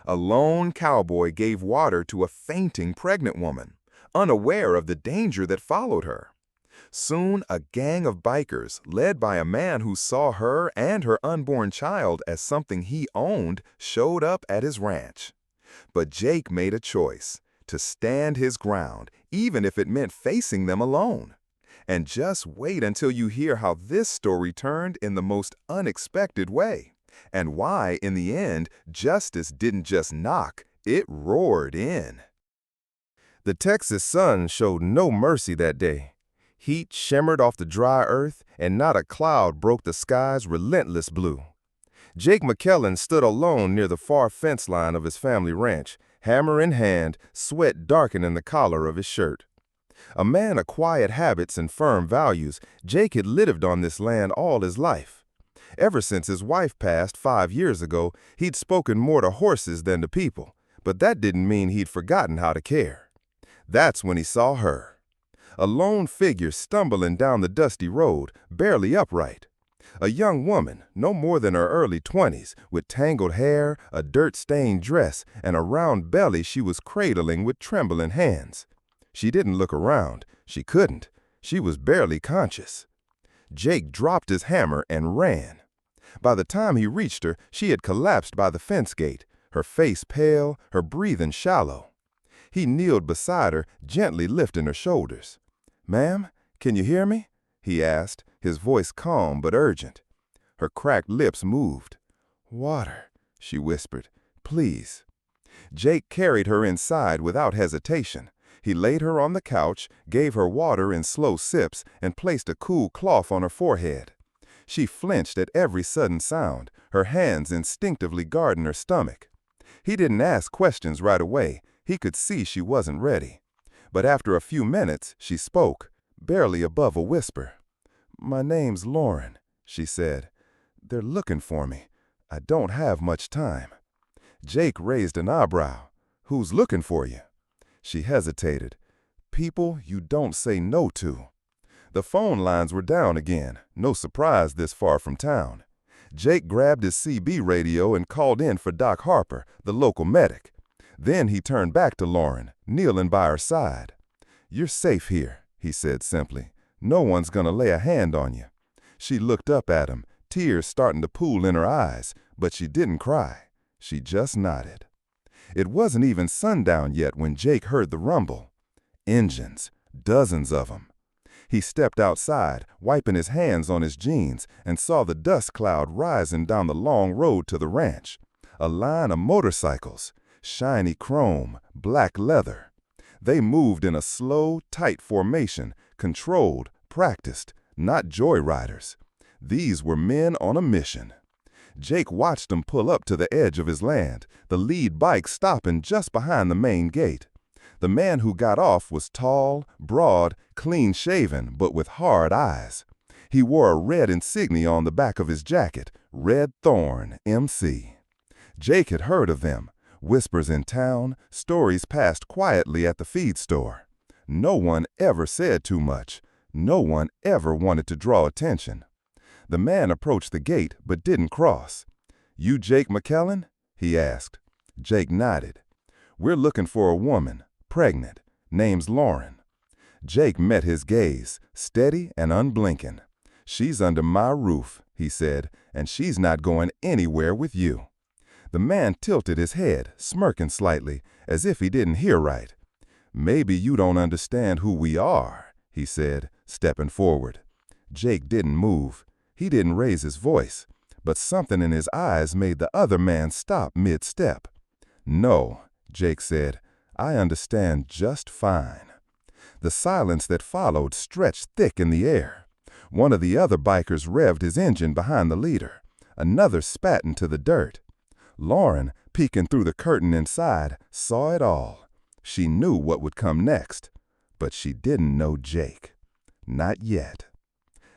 A lone cowboy gave water to a fainting pregnant woman, unaware of the danger that followed her. Soon, a gang of bikers, led by a man who saw her and her unborn child as something he owned, showed up at his ranch. But Jake made a choice to stand his ground, even if it meant facing them alone. And just wait until you hear how this story turned in the most unexpected way, and why, in the end, justice didn't just knock, it roared in. The Texas sun showed no mercy that day. Heat shimmered off the dry earth, and not a cloud broke the sky's relentless blue. Jake McKellen stood alone near the far fence line of his family ranch, hammer in hand, sweat darkening the collar of his shirt. A man of quiet habits and firm values, Jake had lived on this land all his life. Ever since his wife passed 5 years ago, he'd spoken more to horses than to people, but that didn't mean he'd forgotten how to care. That's when he saw her. A lone figure stumbling down the dusty road, barely upright. A young woman, no more than her early 20s, with tangled hair, a dirt-stained dress, and a round belly she was cradling with trembling hands. She didn't look around. She couldn't. She was barely conscious. Jake dropped his hammer and ran. By the time he reached her, she had collapsed by the fence gate, her face pale, her breathing shallow. He kneeled beside her, gently lifting her shoulders. "Ma'am, can you hear me?" he asked, his voice calm but urgent. Her cracked lips moved. "Water," she whispered. "Please." Jake carried her inside without hesitation. He laid her on the couch, gave her water in slow sips, and placed a cool cloth on her forehead. She flinched at every sudden sound, her hands instinctively guarding her stomach. He didn't ask questions right away. He could see she wasn't ready. But after a few minutes, she spoke, barely above a whisper. "My name's Lauren," she said. "They're looking for me. I don't have much time." Jake raised an eyebrow. "Who's looking for you?" She hesitated. "People you don't say no to." The phone lines were down again, no surprise this far from town. Jake grabbed his CB radio and called in for Doc Harper, the local medic. Then he turned back to Lauren, kneeling by her side. "You're safe here," he said simply. "No one's gonna lay a hand on you." She looked up at him, tears starting to pool in her eyes, but she didn't cry. She just nodded. It wasn't even sundown yet when Jake heard the rumble. Engines, dozens of them. He stepped outside, wiping his hands on his jeans, and saw the dust cloud rising down the long road to the ranch. A line of motorcycles, shiny chrome, black leather. They moved in a slow, tight formation, controlled, practiced, not joyriders. These were men on a mission. Jake watched them pull up to the edge of his land, the lead bike stopping just behind the main gate. The man who got off was tall, broad, clean-shaven, but with hard eyes. He wore a red insignia on the back of his jacket, Red Thorn, MC. Jake had heard of them. Whispers in town, stories passed quietly at the feed store. No one ever said too much. No one ever wanted to draw attention. The man approached the gate but didn't cross. "You Jake McKellen?" he asked. Jake nodded. "We're looking for a woman, pregnant. Name's Lauren." Jake met his gaze, steady and unblinking. "She's under my roof," he said, "and she's not going anywhere with you." The man tilted his head, smirking slightly, as if he didn't hear right. "Maybe you don't understand who we are," he said, stepping forward. Jake didn't move. He didn't raise his voice, but something in his eyes made the other man stop mid-step. "No," Jake said, "I understand just fine." The silence that followed stretched thick in the air. One of the other bikers revved his engine behind the leader. Another spat into the dirt. Lauren, peeking through the curtain inside, saw it all. She knew what would come next, but she didn't know Jake. Not yet.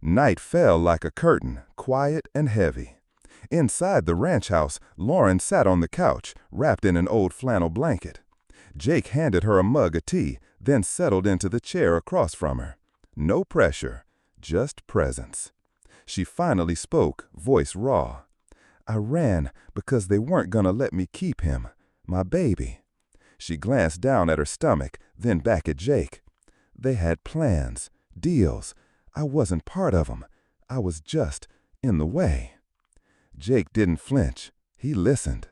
Night fell like a curtain, quiet and heavy. Inside the ranch house, Lauren sat on the couch, wrapped in an old flannel blanket. Jake handed her a mug of tea, then settled into the chair across from her. No pressure, just presence. She finally spoke, voice raw. "I ran because they weren't gonna let me keep him. My baby. She glanced down at her stomach, then back at Jake. They had plans, deals. I wasn't part of them. I was just in the way. Jake didn't flinch. He listened.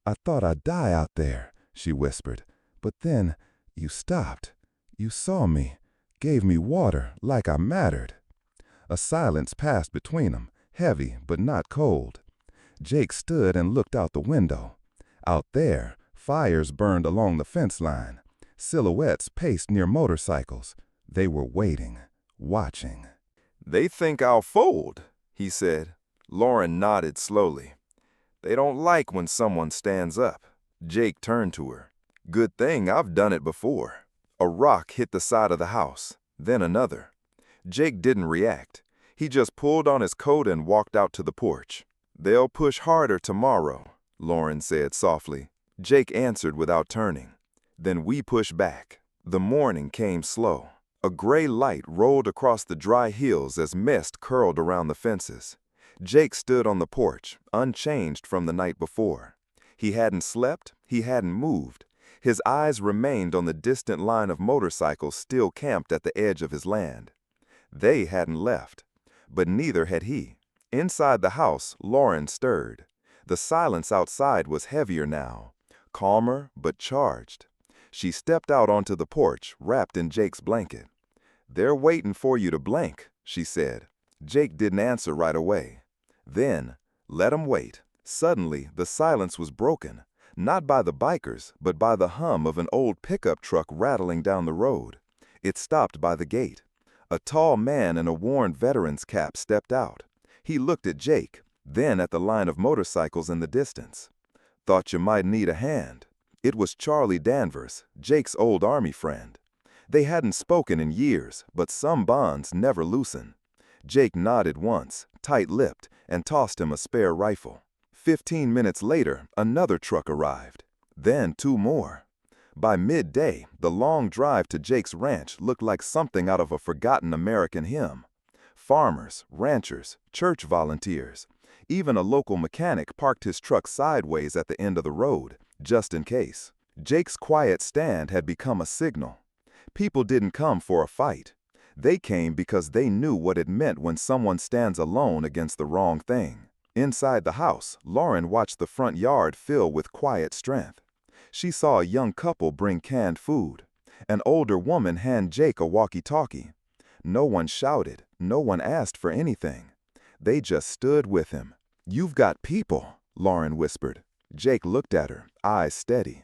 I thought I'd die out there, she whispered. But then you stopped. You saw me, gave me water like I mattered. A silence passed between them, heavy but not cold. Jake stood and looked out the window. Out there, fires burned along the fence line. Silhouettes paced near motorcycles. They were waiting, watching. "They think I'll fold," he said. Lauren nodded slowly. "They don't like when someone stands up." Jake turned to her. "Good thing I've done it before." A rock hit the side of the house, then another. Jake didn't react. He just pulled on his coat and walked out to the porch. "They'll push harder tomorrow," Lauren said softly. Jake answered without turning. Then we pushed back. The morning came slow. A gray light rolled across the dry hills as mist curled around the fences. Jake stood on the porch, unchanged from the night before. He hadn't slept, he hadn't moved. His eyes remained on the distant line of motorcycles still camped at the edge of his land. They hadn't left, but neither had he. Inside the house, Lauren stirred. The silence outside was heavier now, calmer but charged. She stepped out onto the porch, wrapped in Jake's blanket. "They're waiting for you to blink," she said. Jake didn't answer right away. Then, let him wait. Suddenly, the silence was broken, not by the bikers, but by the hum of an old pickup truck rattling down the road. It stopped by the gate. A tall man in a worn veteran's cap stepped out. He looked at Jake, then at the line of motorcycles in the distance. "Thought you might need a hand." It was Charlie Danvers, Jake's old Army friend. They hadn't spoken in years, but some bonds never loosen. Jake nodded once, tight-lipped, and tossed him a spare rifle. 15 minutes later, another truck arrived. Then 2 more. By midday, the long drive to Jake's ranch looked like something out of a forgotten American hymn. Farmers, ranchers, church volunteers. Even a local mechanic parked his truck sideways at the end of the road, just in case. Jake's quiet stand had become a signal. People didn't come for a fight. They came because they knew what it meant when someone stands alone against the wrong thing. Inside the house, Lauren watched the front yard fill with quiet strength. She saw a young couple bring canned food. An older woman hand Jake a walkie-talkie. No one shouted, no one asked for anything. They just stood with him. "You've got people," Lauren whispered. Jake looked at her, eyes steady.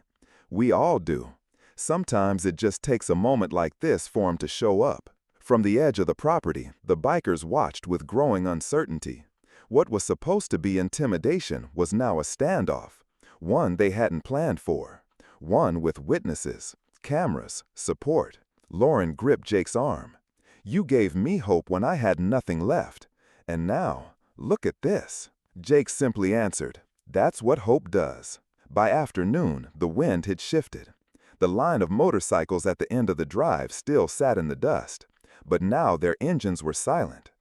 "We all do. Sometimes it just takes a moment like this for 'em to show up." From the edge of the property, the bikers watched with growing uncertainty. What was supposed to be intimidation was now a standoff, one they hadn't planned for, one with witnesses, cameras, support. Lauren gripped Jake's arm. "You gave me hope when I had nothing left. And now, look at this." Jake simply answered, "That's what hope does." By afternoon, the wind had shifted. The line of motorcycles at the end of the drive still sat in the dust, but now their engines were silent.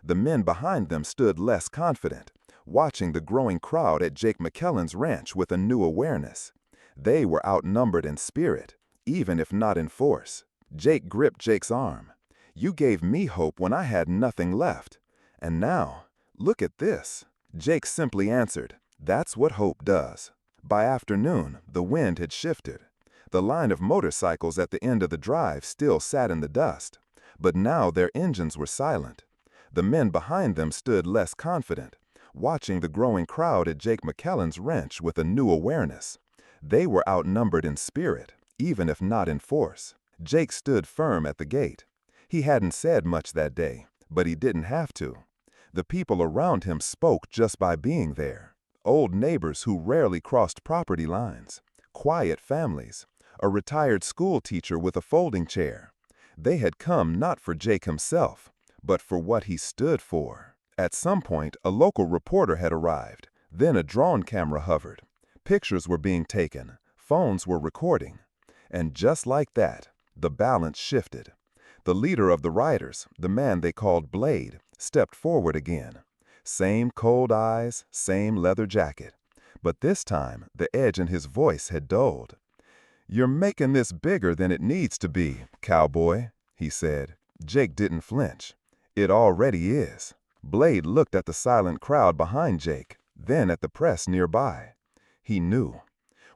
The men behind them stood less confident, watching the growing crowd at Jake McKellen's ranch with a new awareness. They were outnumbered in spirit, even if not in force. Jake gripped Jake's arm. "You gave me hope when I had nothing left. And now, look at this." Jake simply answered, "That's what hope does." By afternoon, the wind had shifted. The line of motorcycles at the end of the drive still sat in the dust, but now their engines were silent. The men behind them stood less confident, watching the growing crowd at Jake McKellen's ranch with a new awareness. They were outnumbered in spirit, even if not in force. Jake stood firm at the gate. He hadn't said much that day, but he didn't have to. The people around him spoke just by being there. Old neighbors who rarely crossed property lines, quiet families, a retired school teacher with a folding chair. They had come not for Jake himself, but for what he stood for. At some point, a local reporter had arrived. Then a drone camera hovered. Pictures were being taken. Phones were recording. And just like that, the balance shifted. The leader of the riders, the man they called Blade, stepped forward again. Same cold eyes, same leather jacket. But this time, the edge in his voice had dulled. "You're making this bigger than it needs to be, Cowboy," he said. Jake didn't flinch. "It already is." Blade looked at the silent crowd behind Jake, then at the press nearby. He knew.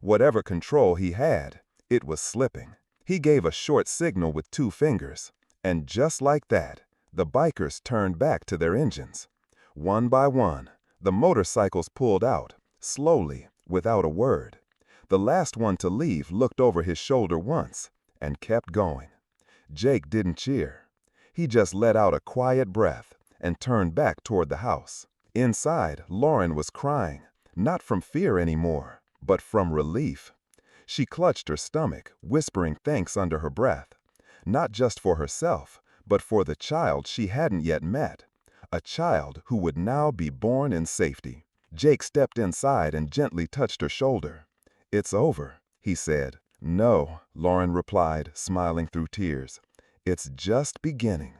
Whatever control he had, it was slipping. He gave a short signal with 2 fingers, and just like that, the bikers turned back to their engines. One by one, the motorcycles pulled out, slowly, without a word. The last one to leave looked over his shoulder once and kept going. Jake didn't cheer. He just let out a quiet breath and turned back toward the house. Inside, Lauren was crying, not from fear anymore, but from relief. She clutched her stomach, whispering thanks under her breath, not just for herself, but for the child she hadn't yet met, a child who would now be born in safety. Jake stepped inside and gently touched her shoulder. "It's over," he said. "No," Lauren replied, smiling through tears. "It's just beginning."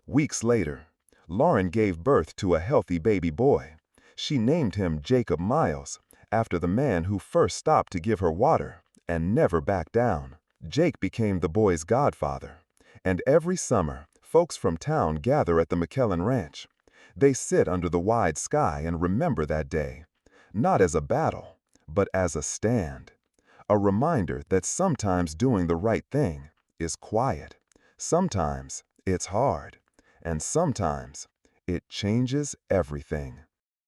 Weeks later, Lauren gave birth to a healthy baby boy. She named him Jacob Miles, after the man who first stopped to give her water and never backed down. Jake became the boy's godfather, and every summer, folks from town gather at the McKellen Ranch. They sit under the wide sky and remember that day, not as a battle, but as a stand. A reminder that sometimes doing the right thing is quiet, sometimes it's hard, and sometimes it changes everything.